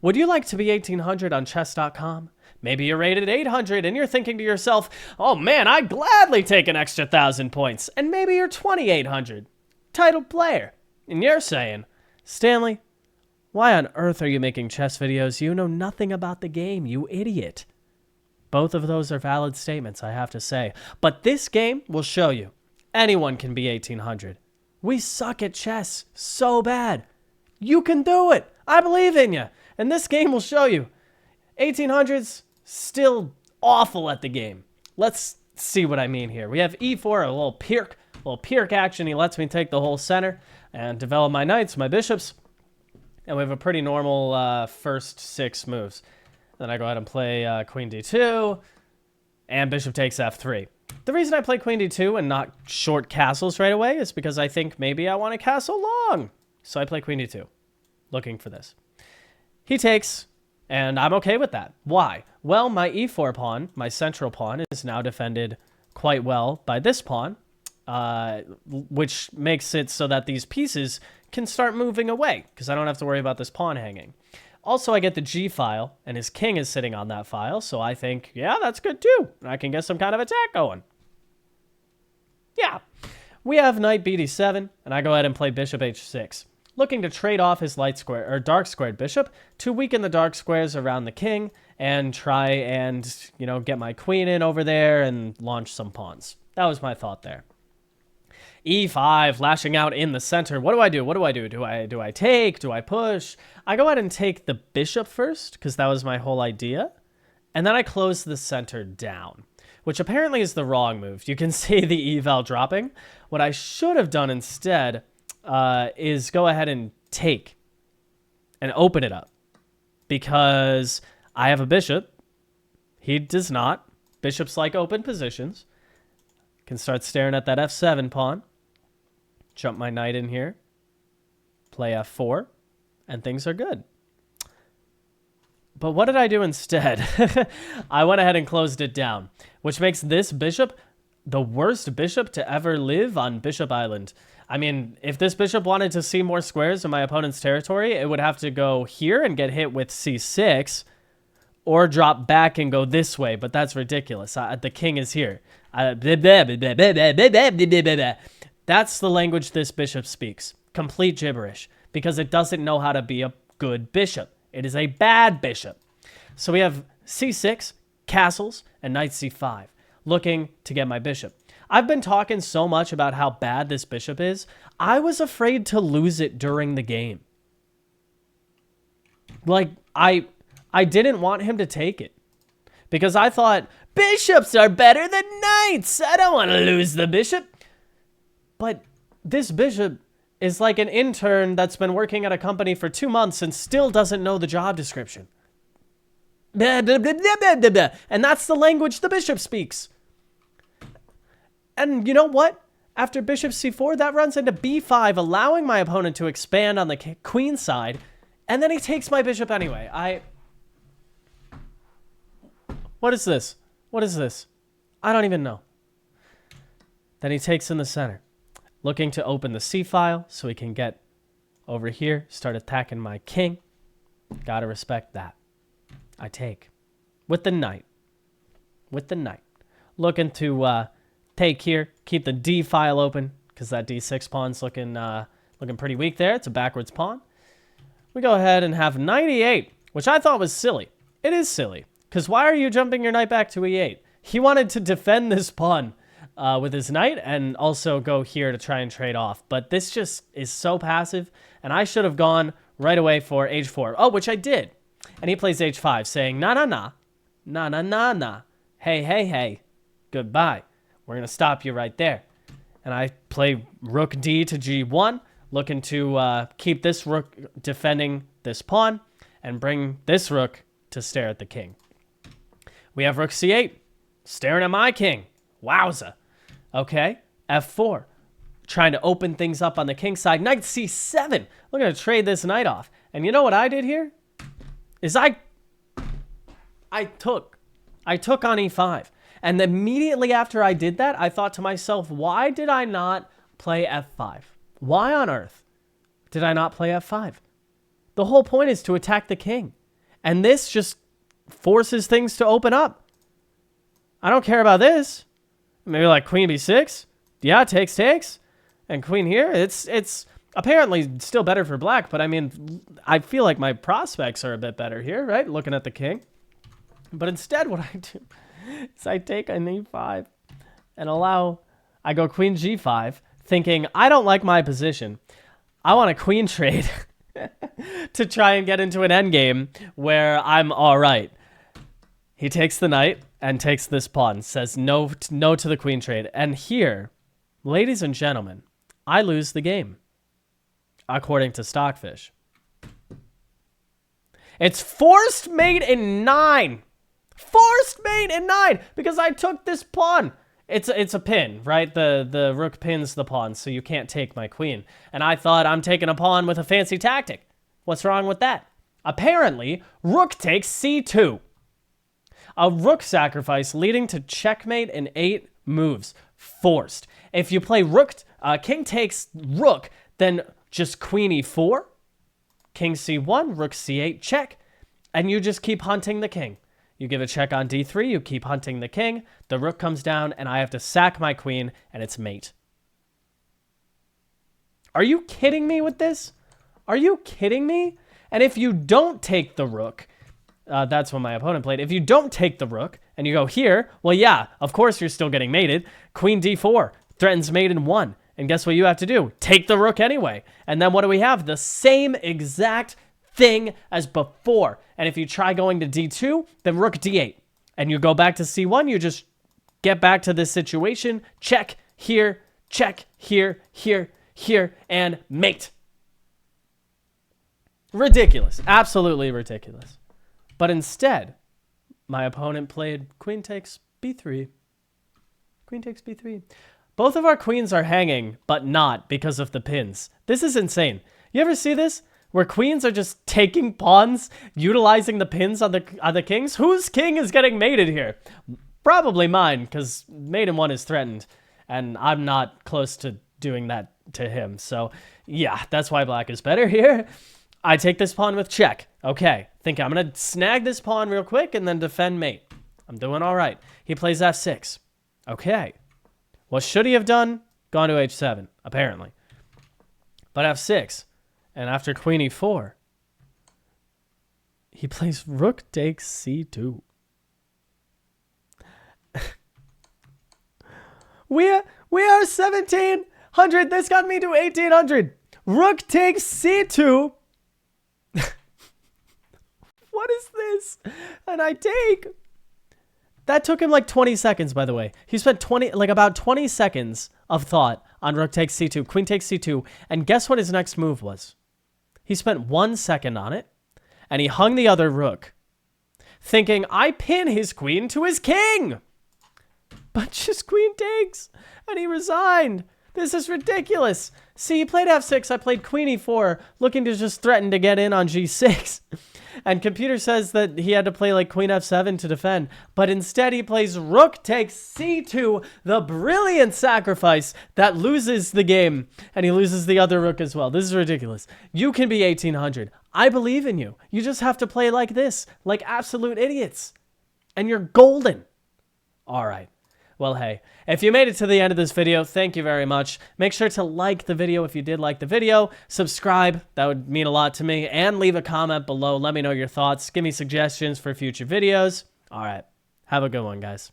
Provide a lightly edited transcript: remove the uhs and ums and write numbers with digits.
Would you like to be 1800 on chess.com? Maybe you're rated 800 and you're thinking to yourself, oh man, I'd gladly take an extra 1,000 points. And maybe you're 2800, titled player. And you're saying, Stanley, why on earth are you making chess videos? You know nothing about the game, you idiot. Both of those are valid statements, I have to say. But this game will show you. Anyone can be 1800. We suck at chess so bad. You can do it. I believe in you. And this game will show you. 1800s, still awful at the game. Let's see what I mean here. We have e4, a little Pirk action. He lets me take the whole center and develop my knights, my bishops. And we have a pretty normal first 6 moves. Then I go ahead and play queen d2, and bishop takes f3. The reason I play queen d2 and not short castles right away is because I think maybe I want to castle long. So I play queen d2, looking for this. He takes, and I'm okay with that. Why? Well, my e4 pawn, my central pawn, is now defended quite well by this pawn, which makes it so that these pieces can start moving away, because I don't have to worry about this pawn hanging. Also, I get the G file, and his king is sitting on that file, so I think, yeah, that's good too. I can get some kind of attack going. Yeah. We have knight bd7, and I go ahead and play bishop h6, looking to trade off his light square or dark squared bishop to weaken the dark squares around the king and try and, you know, get my queen in over there and launch some pawns. That was my thought there. e5, lashing out in the center. What do I do? What do I do? Do I take? Do I push? I go ahead and take the bishop first, because that was my whole idea. And then I close the center down, which apparently is the wrong move. You can see the eval dropping. What I should have done instead is go ahead and take and open it up, because I have a bishop. He does not. Bishops like open positions. Can start staring at that f7 pawn. Jump my knight in here. Play f4. And things are good. But what did I do instead? I went ahead and closed it down, which makes this bishop the worst bishop to ever live on Bishop Island. I mean, if this bishop wanted to see more squares in my opponent's territory, it would have to go here and get hit with c6, or drop back and go this way, but that's ridiculous. The king is here. That's the language this bishop speaks. Complete gibberish, because it doesn't know how to be a good bishop. It is a bad bishop. So we have c6, castles, and knight c5, looking to get my bishop. I've been talking so much about how bad this bishop is, I was afraid to lose it during the game. Like, I didn't want him to take it, because I thought, bishops are better than knights. I don't want to lose the bishop. But this bishop is like an intern that's been working at a company for 2 months and still doesn't know the job description. And that's the language the bishop speaks. And you know what? After bishop c4, that runs into b5, allowing my opponent to expand on the queen side. And then he takes my bishop anyway. What is this? What is this? I don't even know. Then he takes in the center, looking to open the c file so he can get over here, start attacking my king. Gotta respect that. I take with the knight. With the knight. Looking to take here, keep the d file open, because that d6 pawn's looking pretty weak there. It's a backwards pawn. We go ahead and have knight e8, which I thought was silly. It is silly, because why are you jumping your knight back to e8? He wanted to defend this pawn with his knight and also go here to try and trade off. But this just is so passive, and I should have gone right away for h4. Oh, which I did. And he plays h5, saying, na, na, na, na, na, na, na, hey, hey, hey, goodbye. We're going to stop you right there. And I play rook d to g1, looking to keep this rook defending this pawn and bring this rook to stare at the king. We have rook c8, staring at my king. Wowza. Okay, f4, trying to open things up on the king side. Knight c7, looking to trade this knight off. And you know what I did here? Is I took on e5. And immediately after I did that, I thought to myself, why did I not play f5? Why on earth did I not play f5? The whole point is to attack the king. And this just forces things to open up. I don't care about this. Maybe like queen b6. Yeah, takes. And queen here. It's apparently still better for black, but I mean, I feel like my prospects are a bit better here, right? Looking at the king. But instead, what I do is I take an e5 and I go queen g5, thinking I don't like my position. I want a queen trade to try and get into an endgame where I'm all right. He takes the knight and takes this pawn, says no to the queen trade. And here, ladies and gentlemen, I lose the game, according to Stockfish. It's forced mate in 9. Forced mate in 9 because I took this pawn. It's a pin, right? The rook pins the pawn, so you can't take my queen. And I thought I'm taking a pawn with a fancy tactic. What's wrong with that? Apparently, rook takes c2. A rook sacrifice leading to checkmate in 8 moves. Forced. If you play king takes rook, then just queen e4, king c1, rook c8, check, and you just keep hunting the king. You give a check on d3, you keep hunting the king, the rook comes down, and I have to sack my queen, and it's mate. Are you kidding me with this? Are you kidding me? And if you don't take the rook, that's what my opponent played. If you don't take the rook, and you go here, well, yeah, of course you're still getting mated. Queen d4 threatens mate in 1. And guess what you have to do? Take the rook anyway. And then what do we have? The same exact thing as before. And if you try going to d2, then rook d8. And you go back to c1, you just get back to this situation. Check here, and mate. Ridiculous. Absolutely ridiculous. But instead, my opponent played queen takes b3. Queen takes b3. Both of our queens are hanging, but not because of the pins. This is insane. You ever see this? Where queens are just taking pawns, utilizing the pins on the kings? Whose king is getting mated here? Probably mine, because mate in 1 is threatened. And I'm not close to doing that to him. So, yeah, that's why black is better here. I take this pawn with check. Okay, think I'm going to snag this pawn real quick and then defend mate. I'm doing all right. He plays f6. Okay. What should he have done? Gone to h7, apparently. But f6. And after queen e4, he plays rook takes c2. we are 1700. This got me to 1800. Rook takes c2. What is this? And I take. That took him like 20 seconds, by the way. He spent about 20 seconds of thought on rook takes c2, queen takes c2, and guess what his next move was? He spent 1 second on it, and he hung the other rook, thinking, I pin his queen to his king. But just queen takes, and he resigned. This is ridiculous. See, he played f6, I played queen e4, looking to just threaten to get in on g6. And computer says that he had to play like queen f7 to defend, but instead he plays rook takes c2, the brilliant sacrifice that loses the game, and he loses the other rook as well. This is ridiculous. You can be 1800. I believe in you. You just have to play like this, like absolute idiots, and you're golden. All right. Well, hey, if you made it to the end of this video, thank you very much. Make sure to like the video if you did like the video. Subscribe, that would mean a lot to me. And leave a comment below. Let me know your thoughts. Give me suggestions for future videos. All right, have a good one, guys.